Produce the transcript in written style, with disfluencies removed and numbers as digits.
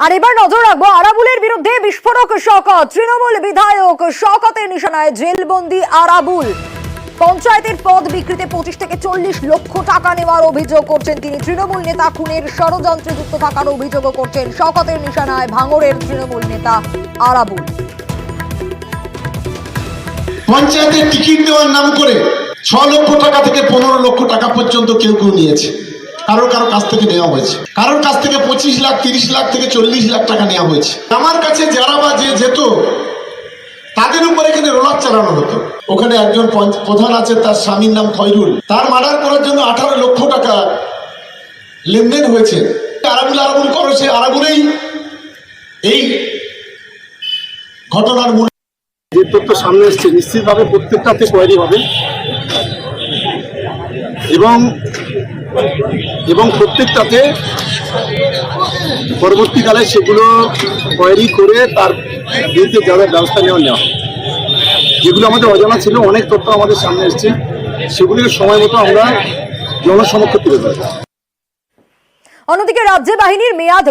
আর এবার নজর রাখবো আরাবুলের বিরুদ্ধে বিস্ফোরক শওকত। তৃণমূল বিধায়ক শওকতের নিশানায় জেলবন্দি আরাবুল। পঞ্চায়েতের পদ বিক্রিতে 25 থেকে 40 লক্ষ টাকা নেওয়ার অভিযোগ করছেন তিনি। তৃণমূল নেতা খুনের ষড়যন্ত্রে যুক্ত থাকার অভিযোগও করছেন। শওকতের নিশানায় ভাঙড়ের তৃণমূল নেতা আরাবুল। পঞ্চায়েতের টিকিট দেওয়ার নাম করে 6 লক্ষ টাকা থেকে 15 লক্ষ টাকা পর্যন্ত কেউ কেউ নিয়েছে। কারো কাছ থেকে নেওয়া হয়েছে, কারোর কাছ থেকে 25 লাখ 30 লাখ থেকে 40 লাখ টাকা নেওয়া হয়েছে। আমার কাছে যারা বা যে যেত তাদের উপর এখানে রোলার চালানো হতো। ওখানে একজন প্রধান আছে, তার স্বামীর নাম খয়রুল, তার মার্ডার করার জন্য 18 লক্ষ টাকা লেনদেন হয়েছে। আরাবুল করো, সে আরাবুলেই এই ঘটনার মূল যে তথ্য সামনে এসছে নিশ্চিতভাবে প্রত্যেকটাতে কোয়ারি হবে এবং প্রত্যেকটাতে পরবর্তীকালে সেগুলো কোয়ারি করে তার বিরুদ্ধে যাদের ব্যবস্থা নেওয়া যেগুলো আমাদের অজানা ছিল, অনেক তথ্য আমাদের সামনে এসছে, সেগুলিকে সময় মতো আমরা জনসমক্ষে তুলে ধরব। অন্যদিকে রাজ্য বাহিনীর মেয়াদ